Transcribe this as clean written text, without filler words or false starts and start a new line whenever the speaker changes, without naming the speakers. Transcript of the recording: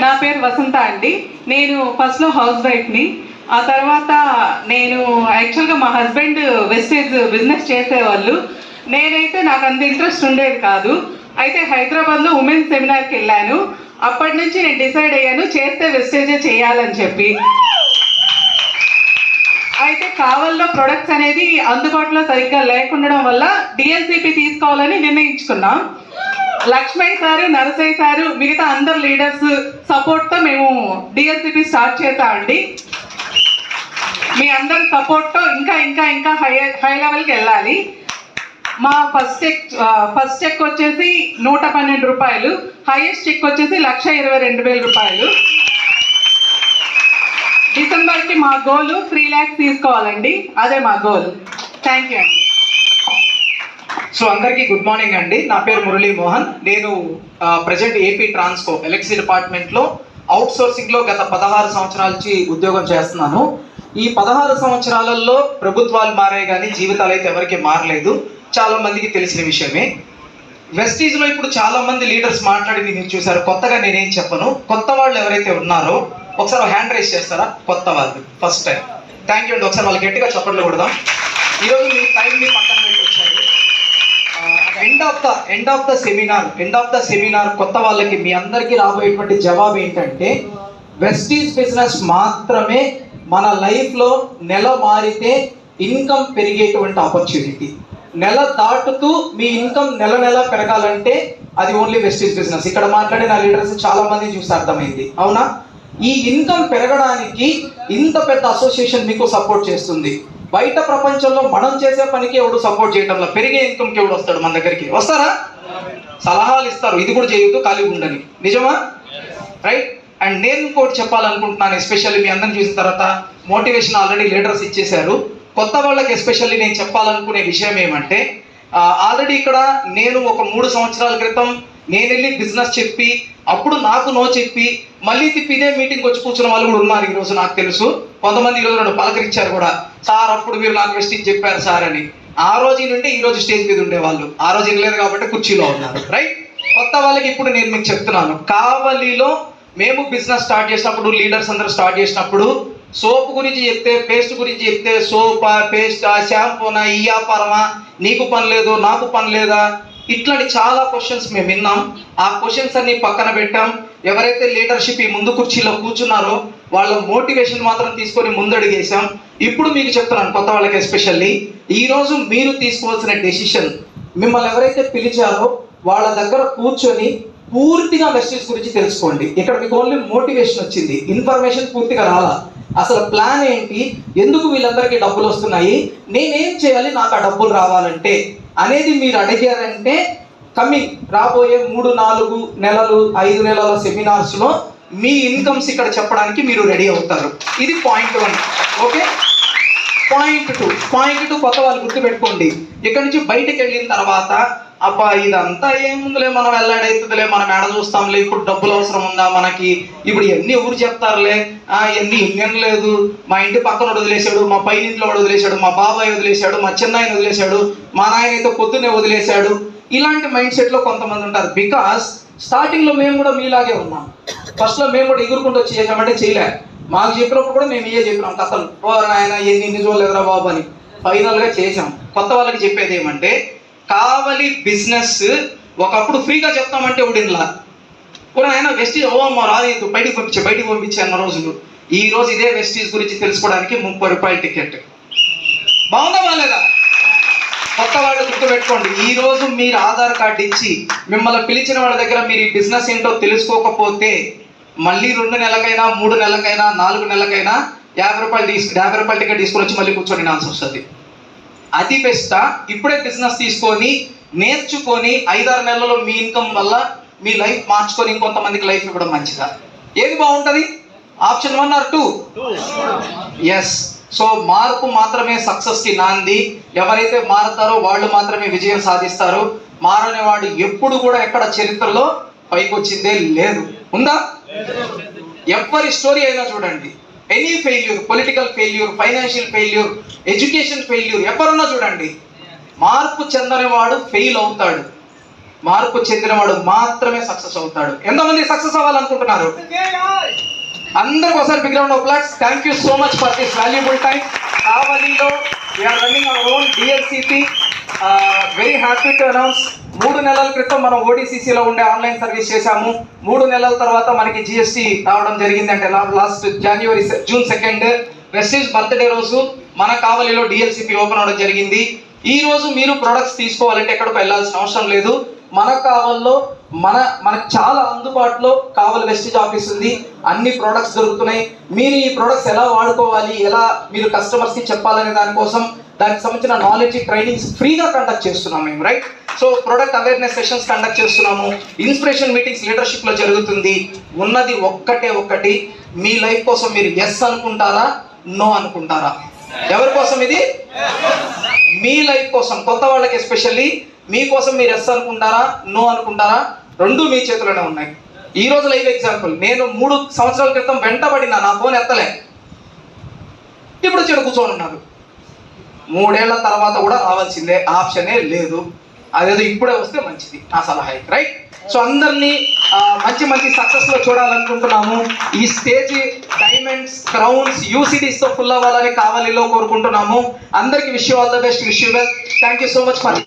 నా పేరు వసంత అండి. నేను ఫస్ట్లో హౌస్ వైఫ్ని. ఆ తర్వాత నేను యాక్చువల్గా మా హస్బెండ్ వెస్టేజ్ బిజినెస్ చేసేవాళ్ళు. నేనైతే నాకు అంత ఇంట్రెస్ట్ ఉండేది కాదు. అయితే హైదరాబాద్లో ఉమెన్స్ సెమినార్కి వెళ్ళాను. అప్పటి నుంచి నేను డిసైడ్ అయ్యాను చేస్తే వెస్టేజే చేయాలని చెప్పి. అయితే కావల్లో ప్రొడక్ట్స్ అనేది అందుబాటులో సరిగ్గా లేకుండడం వల్ల డిఎన్సిపి తీసుకోవాలని నిర్ణయించుకున్నాం. లక్ష్మయ్య సారు, నరసయ్య సారు, మిగతా అందరు లీడర్స్ సపోర్ట్తో మేము డిఎన్సిపి స్టార్ట్ చేసామండి. మీ అందరి సపోర్ట్తో ఇంకా ఇంకా ఇంకా హై లెవెల్కి వెళ్ళాలి. మా ఫస్ట్ చెక్ వచ్చేసి 112 రూపాయలు, హైయెస్ట్ చెక్ వచ్చేసి 1,22,000 రూపాయలు. డిసెంబర్కి మా గోల్ 3 lakhs తీసుకోవాలండి. అదే మా గోల్. థ్యాంక్ యూ అండి.
సో అందరికీ గుడ్ మార్నింగ్ అండి. నా పేరు మురళీ మోహన్. నేను ప్రజెంట్ ఏపీ ట్రాన్స్కో ఎలక్ట్రిసిటీ డిపార్ట్మెంట్లో అవుట్ సోర్సింగ్లో గత 16 సంవత్సరాల నుంచి ఉద్యోగం చేస్తున్నాను. ఈ 16 సంవత్సరాలలో ప్రభుత్వాలు మారాయి కానీ జీవితాలు అయితే ఎవరికి మారలేదు. చాలా మందికి తెలిసిన విషయమే. వెస్టీజ్లో ఇప్పుడు చాలా మంది లీడర్స్ మాట్లాడింది మీరు చూసారు. కొత్తగా నేనేం చెప్పను. కొత్త వాళ్ళు ఎవరైతే ఉన్నారో ఒకసారి హ్యాండ్ రైజ్ చేస్తారా? కొత్త వాళ్ళు ఫస్ట్ టైం. థ్యాంక్ యూ అండి. ఒకసారి వాళ్ళు గట్టిగా చప్పట్లు కొడదాం. ఈరోజు మీ టైంని పక్కన పెట్టి వచ్చారు. ఎండ్ ఆఫ్ ద సెమినార్ కొత్త వాళ్ళకి మీ అందరికీ రాబోయేటువంటి జవాబు ఏంటంటే, వెస్టీజ్ బిజినెస్ మాత్రమే మన లైఫ్లో నెల మారితే ఇన్కమ్ పెరిగేటువంటి ఆపర్చునిటీ. నెల దాటుతూ మీ ఇన్కమ్ నెల నెల పెరగాలంటే అది ఓన్లీ వెస్టీజ్ బిజినెస్. ఇక్కడ మాట్లాడిన లీడర్స్ చాలా మంది చూస్తే అర్థమైంది, అవునా? ఈ ఇన్కమ్ పెరగడానికి ఇంత పెద్ద అసోసియేషన్ మీకు సపోర్ట్ చేస్తుంది. బయట ప్రపంచంలో మనం చేసే పనికి ఎవడు సపోర్ట్ చేయడంలో, పెరిగే ఇన్కమ్కి ఎవడు వస్తాడు మన దగ్గరికి? వస్తారా? సలహాలు ఇస్తారు, ఇది కూడా చేయొద్దు, ఖాళీగా ఉండని. నిజమా? రైట్. అండ్ నేను ఇంకోటి చెప్పాలనుకుంటున్నాను. ఎస్పెషల్లీ మీ అందరిని చూసిన తర్వాత మోటివేషన్ ఆల్రెడీ లీడర్స్ ఇచ్చేశారు. కొత్త వాళ్ళకి ఎస్పెషల్లీ నేను చెప్పాలనుకునే విషయం ఏమంటే, ఆల్రెడీ ఇక్కడ నేను ఒక 3 సంవత్సరాల క్రితం నేను వెళ్ళి బిజినెస్ చెప్పి అప్పుడు నాకు నో చెప్పి మళ్ళీ తిప్పి ఇదే మీటింగ్ వచ్చి కూర్చున్న వాళ్ళు కూడా ఉన్నారు. ఈరోజు నాకు తెలుసు కొంతమంది ఈరోజు నన్ను పలకరించారు కూడా, సార్ అప్పుడు మీరు నాకు వెస్టింగ్ చెప్పారు సార్ అని. ఆ రోజు నుండి ఈ రోజు స్టేజ్ మీద ఉండేవాళ్ళు, ఆ రోజు వినలేదు కాబట్టి కుర్చీలో ఉన్నారు. రైట్. కొత్త వాళ్ళకి ఇప్పుడు నేను మీకు చెప్తున్నాను, కావలిలో మేము బిజినెస్ స్టార్ట్ చేసినప్పుడు, లీడర్స్ అందరూ స్టార్ట్ చేసినప్పుడు సోప్ గురించి చెప్తే, పేస్ట్ గురించి చెప్తే, సోపా, పేస్టా, షాంపూనా, ఈ వ్యాపారమా, నీకు పని లేదు నాకు పని లేదా, ఇట్లాంటి చాలా క్వశ్చన్స్ మేము విన్నాం. ఆ క్వశ్చన్స్ అన్ని పక్కన పెట్టాం. ఎవరైతే లీడర్షిప్ ఈ ముందు కుర్చీలో కూర్చున్నారో వాళ్ళ మోటివేషన్ మాత్రం తీసుకొని ముందడుగేసాం. ఇప్పుడు మీకు చెప్తున్నాను కొత్త వాళ్ళకి ఎస్పెషల్లీ, ఈరోజు మీరు తీసుకోవాల్సిన డెసిషన్, మిమ్మల్ని ఎవరైతే పిలిచారో వాళ్ళ దగ్గర కూర్చొని పూర్తిగా వెస్టీజ్ గురించి తెలుసుకోండి. ఇక్కడ మీకు ఓన్లీ మోటివేషన్ వచ్చింది, ఇన్ఫర్మేషన్ పూర్తిగా రాలా. అసలు ప్లాన్ ఏంటి, ఎందుకు వీళ్ళందరికీ డబ్బులు వస్తున్నాయి, నేనేం చేయాలి నాకు ఆ డబ్బులు రావాలంటే అనేది మీరు అడిగారంటే కమింగ్ రాబోయే 3-4 నెలలు 5 నెలల సెమినార్స్లో మీ ఇన్కమ్స్ ఇక్కడ చెప్పడానికి మీరు రెడీ అవుతారు. ఇది పాయింట్ 1. ఓకే. పాయింట్ 2 కొత్త వాళ్ళు గుర్తుపెట్టుకోండి. ఇక్కడ నుంచి బయటకు వెళ్ళిన తర్వాత, అబ్బా ఇదంతా ఏముందిలే, మనం వెళ్ళాడైతుందిలే, మనం ఎడ చూస్తాంలే, ఇప్పుడు డబ్బులు అవసరం ఉందా మనకి, ఇప్పుడు ఎన్ని ఎవరు చెప్తారులే, ఎన్ని ఇండియన్ లేదు, మా ఇంటి పక్కన వదిలేశాడు, మా పైనింట్లో వదిలేశాడు, మా బాబాయ్ వదిలేశాడు, మా చిన్నాయన వదిలేశాడు, మా నాయన అయితే పొద్దున్నే వదిలేశాడు, ఇలాంటి మైండ్ సెట్లో కొంతమంది ఉంటారు. బికాస్ స్టార్టింగ్లో మేము కూడా మీలాగే ఉన్నాం. ఫస్ట్లో మేము కూడా ఎగురుకుంటూ వచ్చి చేసామంటే చేయలే. మాకు చెప్పినప్పుడు కూడా మేము ఇవే చెప్పినాం కథలు, ఆయన ఎన్ని చూడలేదురా బాబు అని. ఫైనల్గా చేసాం. కొత్త వాళ్ళకి చెప్పేది ఏమంటే, కావలి బిజినెస్ ఒకప్పుడు ఫ్రీగా చెప్తామంటే ఉడిన్లా కూడా ఆయన వెస్టీజ్ మా రాలేదు బయటికి పంపించే అన్న రోజులు. ఈ రోజు ఇదే వెస్టీజ్ గురించి తెలుసుకోవడానికి 30 రూపాయల టికెట్. బాగుందా బాగాలేదా? కొత్త వాళ్ళు గుర్తుపెట్టుకోండి, ఈ రోజు మీరు ఆధార్ కార్డు ఇచ్చి మిమ్మల్ని పిలిచిన వాళ్ళ దగ్గర మీరు ఈ బిజినెస్ ఏంటో తెలుసుకోకపోతే మళ్ళీ 2 నెలలకైనా 3 నెలలకైనా 4 నెలలకైనా 50 రూపాయల టికెట్ తీసుకొని వచ్చి మళ్ళీ కూర్చొని నాల్సి వస్తుంది. అది బెస్టా, ఇప్పుడే బిజినెస్ తీసుకొని నేర్చుకొని 5-6 నెలల్లో మీ ఇన్కమ్ వల్ల మీ లైఫ్ మార్చుకొని ఇంకొంతమందికి లైఫ్ ఇవ్వడం మంచిదా? ఏది బాగుంటుంది? Option 1 or 2? ఎస్. సో మార్పు మాత్రమే సక్సెస్కి నాంది. ఎవరైతే మారుతారో వాళ్ళు మాత్రమే విజయం సాధిస్తారు. మారని వాడు ఎప్పుడు కూడా ఎక్కడ చరిత్రలో పైకి వచ్చిందే లేదు. ఉందా? ఎవరి స్టోరీ అయినా చూడండి, any failure, political failure, financial failure, education failure, ఎవరన్నా చూడండి, మార్పు చెందని వాడు ఫెయిల్ అవుతాడు. మార్పు చెందినవాడు మాత్రమే సక్సెస్ అవుతాడు. ఎంతమంది సక్సెస్ అవ్వాలనుకుంటున్నారు? అందరికి ఒకసారి big round of applause. Thank you so much for this valuable time. కావలిలో we're running our own DLCP. Very happy to announce 3 నెలల క్రితం మనం ఓడిసిసిలో ఉండే ఆన్లైన్ సర్వీస్ చేశాము. 3 నెలల తర్వాత మనకి జిఎస్టీ రావడం జరిగింది. అంటే లాస్ట్ జూన్ 2 వెస్టీజ్ బర్త్డే రోజు మన కావలిలో డిఎల్సిపి ఓపెన్ అవడం జరిగింది. ఈ రోజు మీరు ప్రొడక్ట్స్ తీసుకోవాలంటే ఎక్కడికి వెళ్ళాల్సిన అవసరం లేదు. మన కావల్లో మనకు చాలా అందుబాటులో కావలి వెస్టీజ్ ఆఫీస్ ఉంది. అన్ని ప్రొడక్ట్స్ దొరుకుతున్నాయి. మీరు ఈ ప్రొడక్ట్స్ ఎలా వాడుకోవాలి, ఎలా మీరు కస్టమర్స్కి చెప్పాలనే దానికోసం దానికి సంబంధించిన నాలెడ్జ్ ట్రైనింగ్స్ ఫ్రీగా కండక్ట్ చేస్తున్నాం మేము, right? So product awareness sessions conduct చేస్తున్నాము. ఇన్స్పిరేషన్ మీటింగ్స్ లీడర్షిప్లో జరుగుతుంది. ఉన్నది ఒక్కటి, మీ లైఫ్ కోసం మీరు ఎస్ అనుకుంటారా, నో అనుకుంటారా? ఎవరి కోసం ఇది? మీ లైఫ్ కోసం. కొత్త వాళ్ళకి ఎస్పెషల్లీ మీకోసం మీరు ఎస్ అనుకుంటారా, నో అనుకుంటారా? రెండు మీ చేతిలోనే ఉన్నాయి. ఈ రోజు లైవ్ ఎగ్జాంపుల్. నేను 3 సంవత్సరాల క్రితం వెంటబడినా, నా ఫోన్ ఎత్తలే, ఇప్పుడు చెడు కూర్చొని ఉన్నారు. 3 ఏళ్ల తర్వాత కూడా రావాల్సిందే, ఆప్షనే లేదు. అదేదో ఇప్పుడే వస్తే మంచిది, నా సలహా, రైట్? సో అందరినీ మంచి సక్సెస్లో చూడాలనుకుంటున్నాము. ఈ స్టేజ్ డైమండ్స్, క్రౌన్స్, యూసిడీస్తో ఫుల్ అవ్వాలని కావలిలో కోరుకుంటున్నాము. అందరికీ wish you all the best, wish you well. Thank you so much for